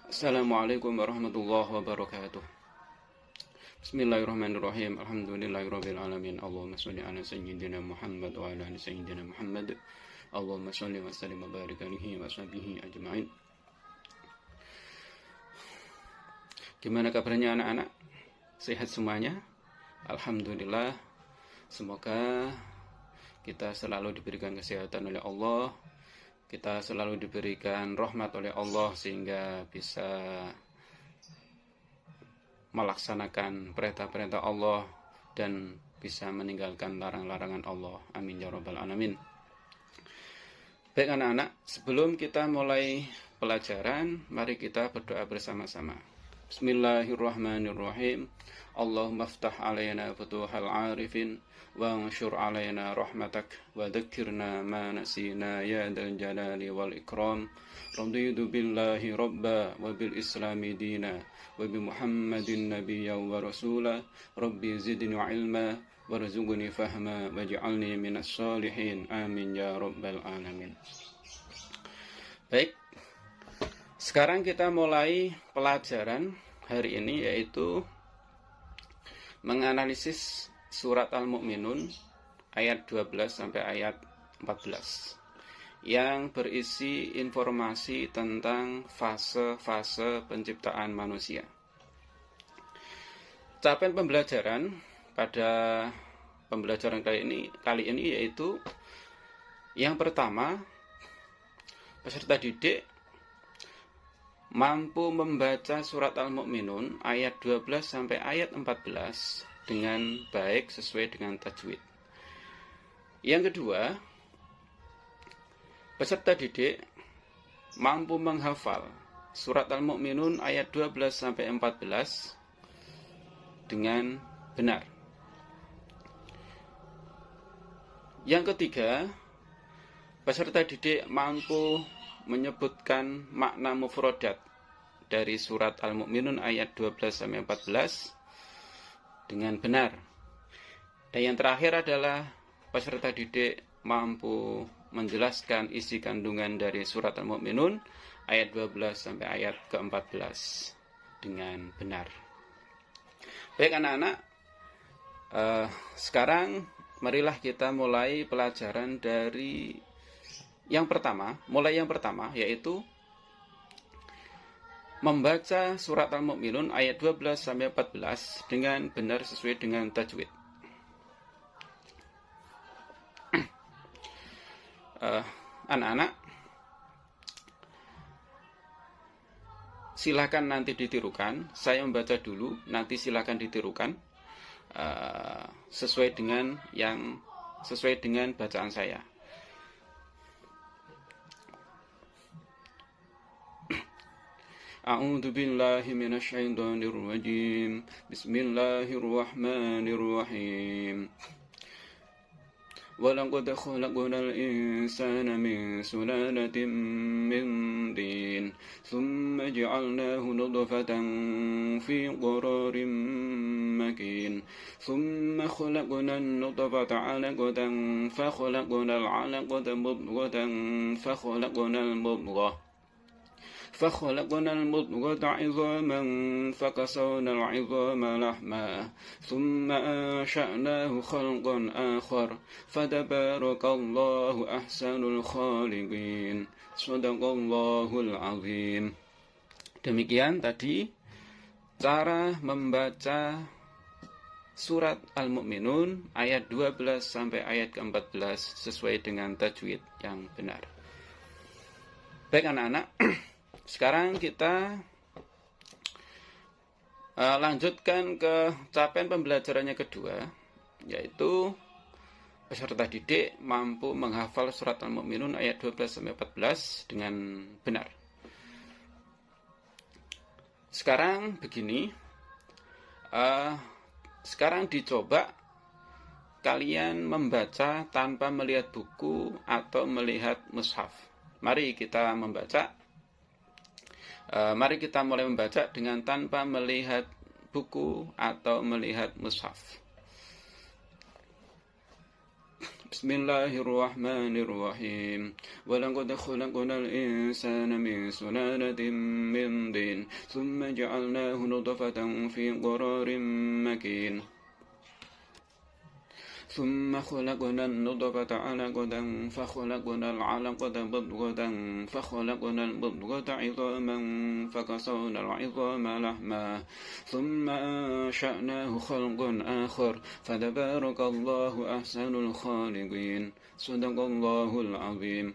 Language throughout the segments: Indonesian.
Assalamualaikum warahmatullahi wabarakatuh. Bismillahirrahmanirrahim. Alhamdulillahirabbil alamin. Allahumma shalli ala sayyidina Muhammad wa ala ali sayyidina Muhammad. Allahumma shalli wa sallim wa barik alaihi wa sahbihi ajma'in. Gimana kabarnya anak-anak? Sehat semuanya? Alhamdulillah. Semoga kita selalu diberikan kesehatan oleh Allah. Kita selalu diberikan rahmat oleh Allah sehingga bisa melaksanakan perintah-perintah Allah dan bisa meninggalkan larang-larangan Allah. Amin ya rabbal alamin. Baik anak-anak, sebelum kita mulai pelajaran, mari kita berdoa bersama-sama. Bismillahirrahmanirrahim. Allahumma aftah alaina futuhal arifin wa anshur alaina rahmatak wa dhakkirna ma nasina ya dal jalali wal ikram. Raditu billahi rabba wa bil islami dina wa bi muhammadin nabiyya wa rasula. Rabbi zidni ilma warzuqni fahma waj'alni minas shalihin. Amin ya rabbal alamin. Baik, sekarang kita mulai pelajaran hari ini, yaitu menganalisis surat Al-Mu'minun ayat 12 sampai ayat 14 yang berisi informasi tentang fase-fase penciptaan manusia. Capaian pembelajaran pada pembelajaran kali ini yaitu yang pertama, peserta didik mampu membaca surat Al-Mu'minun ayat 12 sampai ayat 14 dengan baik sesuai dengan tajwid. Yang kedua, peserta didik mampu menghafal surat Al-Mu'minun ayat 12 sampai 14 dengan benar. Yang ketiga, peserta didik mampu menyebutkan makna mufradat dari surat Al-Mu'minun ayat 12 sampai 14 dengan benar. Dan yang terakhir adalah peserta didik mampu menjelaskan isi kandungan dari surat Al-Mu'minun ayat 12 sampai ayat ke-14 dengan benar. Baik anak-anak, sekarang marilah kita mulai pelajaran dari yang pertama, yaitu membaca surat Al-Mu'minun ayat 12 sampai 14 dengan benar sesuai dengan tajwid. Anak-anak, silakan nanti ditirukan. Saya membaca dulu, nanti silakan ditirukan sesuai dengan bacaan saya. A'udzu billahi minasy syaithanir rajim. Bismillahirrahmanirrahim. وَلَقَدْ خَلَقْنَا الْإِنسَانَ مِنْ سُلَالَةٍ مِنْ طِينٍ ثُمَّ جَعَلْنَاهُ نُطْفَةً فِي قَرَارٍ مَكِينٍ ثُمَّ خَلَقْنَا النُّطْفَةَ عَلَقَةً فَخَلَقْنَا الْعَلَقَةَ مُضْغَةً فخلقنا المضغة عظاما فكسونا العظام لحما ثم أنشأناه خلقا آخر فتبارك الله أحسن الخالقين صدق الله العظيم. Demikian tadi cara membaca surat Al-Mu'minun ayat 12 sampai ayat ke-14 sesuai dengan tajwid yang benar. Baik anak-anak, sekarang kita lanjutkan ke capaian pembelajarannya kedua, yaitu peserta didik mampu menghafal surat Al-Mu'minun ayat 12 sampai 14 dengan benar. Sekarang begini, sekarang dicoba kalian membaca tanpa melihat buku atau melihat mushaf. Mari kita mulai membaca dengan tanpa melihat buku atau melihat mushaf. بسم الله الرحمن الرحيم ولقد خلقنا الإنسان من سلالة من طين ثم جعلناه نطفة في قرار مكين ثم خلقنا النطفة علقة فخلقنا العلقة مضغة فخلقنا المضغة عظاما فكسونا العظام لحما ثم أنشأناه خلقا آخر فتبارك الله أحسن الخالقين صدق الله العظيم.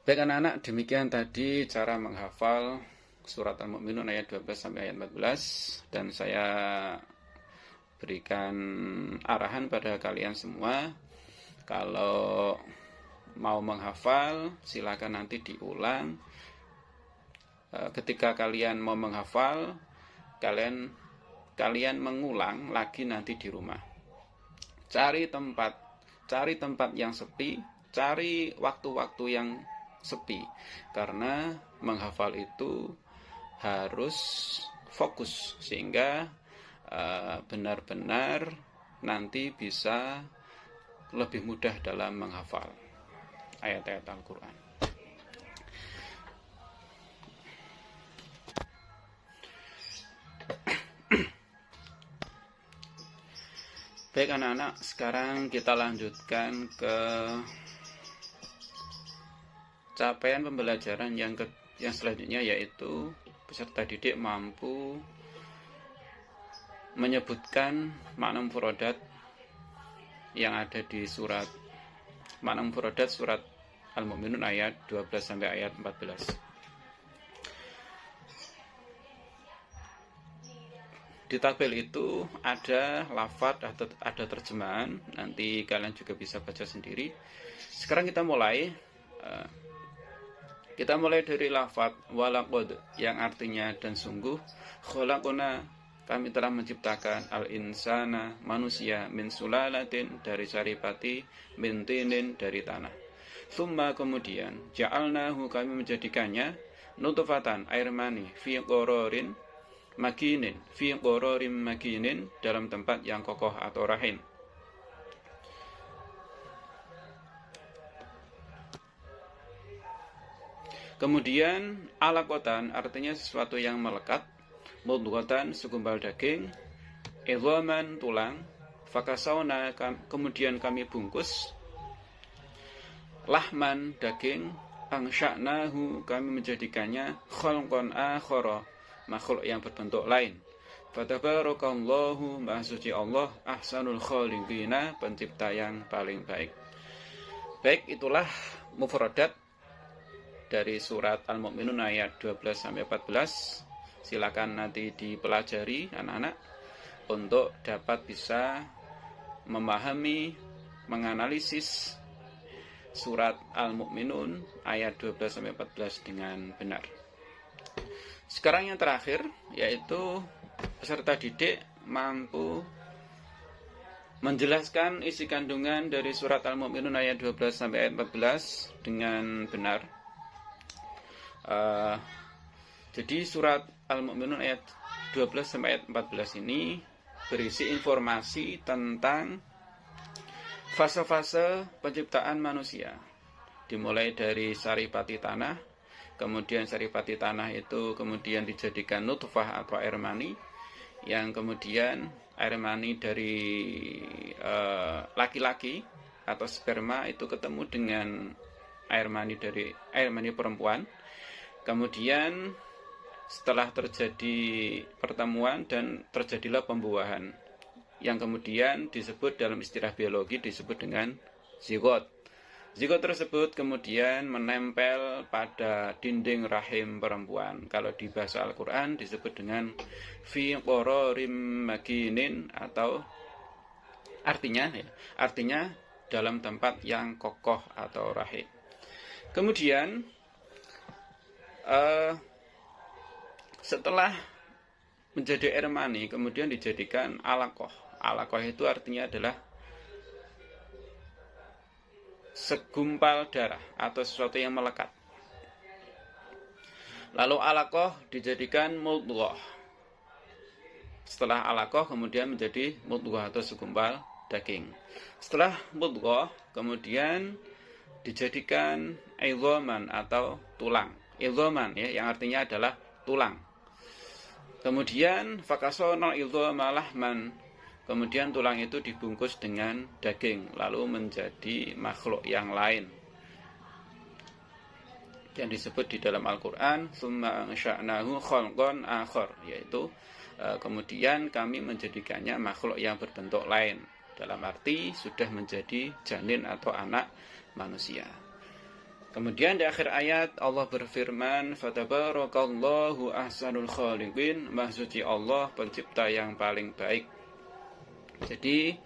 Baik anak-anak, demikian tadi cara menghafal surat Al-Mu'minun ayat 12 sampai ayat 14, dan saya berikan arahan pada kalian semua, kalau mau menghafal silakan nanti diulang. Ketika kalian mau menghafal, kalian mengulang lagi nanti di rumah. Cari tempat yang sepi, cari waktu-waktu yang sepi, karena menghafal itu harus fokus sehingga benar-benar nanti bisa lebih mudah dalam menghafal ayat-ayat Al-Quran. Baik anak-anak, sekarang kita lanjutkan ke capaian pembelajaran yang selanjutnya, yaitu peserta didik mampu menyebutkan makna mufradat yang ada di surat surat Al-Mu'minun ayat 12 sampai ayat 14. Di tabel itu ada lafadz, ada terjemahan, nanti kalian juga bisa baca sendiri. Sekarang kita mulai dari lafadz walaqad yang artinya dan sungguh, khalaqna kami telah menciptakan al-insana manusia min sulalatin dari saripati, min tinin dari tanah. Tsumma kemudian ja'alnahu kami menjadikannya nutfatan air mani fi qararin makinin dalam tempat yang kokoh atau rahim. Kemudian alaqatan artinya sesuatu yang melekat, mudghatan segumpal daging, idhaman tulang, fakasawna kemudian kami bungkus, lahman daging, angsya'nahu kami menjadikannya khalqan akhara makhluk yang berbentuk lain. Fatabarakallahu maha suci Allah ahsanul khaliqina pencipta yang paling baik. Baik, itulah mufradat dari surat Al-Mu'minun ayat 12 sampai 14. Silakan nanti dipelajari anak-anak untuk dapat bisa memahami, menganalisis surat Al-Mu'minun ayat 12 sampai 14 dengan benar. Sekarang yang terakhir, yaitu peserta didik mampu menjelaskan isi kandungan dari surat Al-Mu'minun ayat 12 sampai ayat 14 dengan benar. Jadi surat Al-Mu'minun ayat 12 sampai ayat 14 ini berisi informasi tentang fase-fase penciptaan manusia. Dimulai dari saripati tanah, kemudian saripati tanah itu kemudian dijadikan nutfah atau air mani, yang kemudian air mani dari laki-laki atau sperma itu ketemu dengan air mani perempuan. Kemudian setelah terjadi pertemuan dan terjadilah pembuahan, yang kemudian disebut dalam istilah biologi disebut dengan zigot. Zigot tersebut kemudian menempel pada dinding rahim perempuan. Kalau di bahasa Al-Quran disebut dengan fi qararim makinin, atau artinya dalam tempat yang kokoh atau rahim. Kemudian setelah menjadi air mani kemudian dijadikan alaqah. Alaqah itu artinya adalah segumpal darah atau sesuatu yang melekat. Lalu alaqah dijadikan mudghah. Setelah alaqah kemudian menjadi mudghah atau segumpal daging. Setelah mudghah kemudian dijadikan idhaman atau tulang. Idhaman ya, yang artinya adalah tulang. Kemudian fakasona idhama lahman. Kemudian tulang itu dibungkus dengan daging lalu menjadi makhluk yang lain. Yang disebut di dalam Al-Qur'an tsumma ansha'nahu khalqan akhar, yaitu kemudian kami menjadikannya makhluk yang berbentuk lain. Dalam arti sudah menjadi janin atau anak manusia. Kemudian di akhir ayat Allah berfirman, fatabarakallahu ahsanul khaliqin, Maha Suci Allah pencipta yang paling baik. Jadi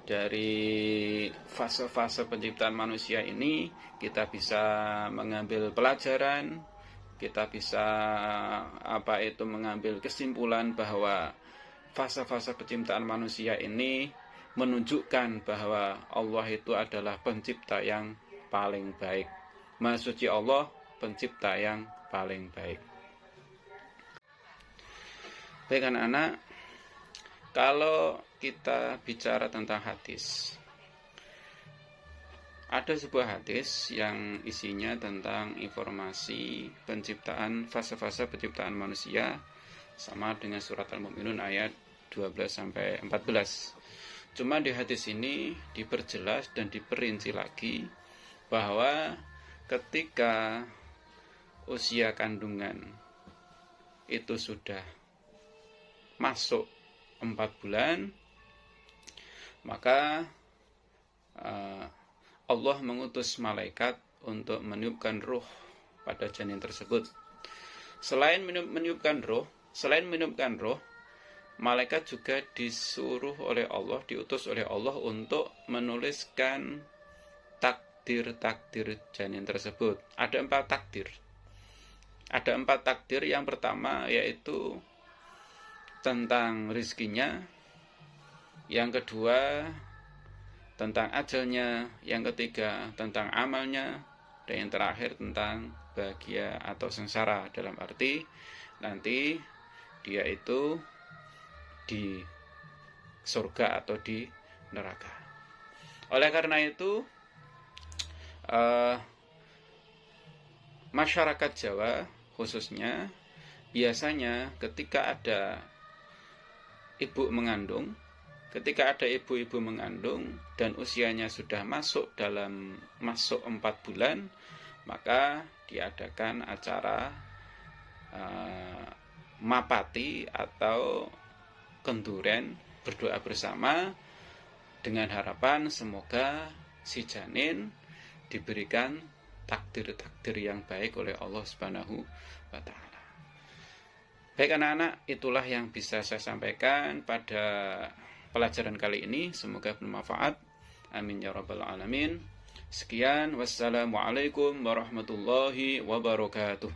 dari fase-fase penciptaan manusia ini kita bisa mengambil pelajaran, kita bisa mengambil kesimpulan bahwa fase-fase penciptaan manusia ini menunjukkan bahwa Allah itu adalah pencipta yang paling baik. Maha Suci Allah pencipta yang paling baik. Baik anak-anak, kalau kita bicara tentang hadis, ada sebuah hadis yang isinya tentang informasi penciptaan, fase-fase penciptaan manusia, sama dengan surat Al-Mu'minun ayat 12-14. Cuma di hadis ini diperjelas dan diperinci lagi bahwa ketika usia kandungan itu sudah masuk 4 bulan, maka Allah mengutus malaikat untuk meniupkan ruh pada janin tersebut. Selain meniupkan ruh, malaikat juga disuruh oleh Allah, diutus oleh Allah untuk menuliskan takdir janin tersebut. Ada 4 takdir. Ada 4 takdir. Yang pertama yaitu tentang rizkinya, yang kedua tentang ajalnya, yang ketiga tentang amalnya, dan yang terakhir tentang bahagia atau sengsara, dalam arti nanti dia itu di surga atau di neraka. Oleh karena itu masyarakat Jawa khususnya biasanya ketika ada ibu-ibu mengandung dan usianya sudah masuk 4 bulan, maka diadakan acara mapati atau kenduren, berdoa bersama dengan harapan semoga si janin diberikan takdir-takdir yang baik oleh Allah Subhanahu wa Ta'ala. Baik anak-anak, itulah yang bisa saya sampaikan pada pelajaran kali ini. Semoga bermanfaat. Amin ya rabbal alamin. Sekian, wassalamualaikum warahmatullahi wabarakatuh.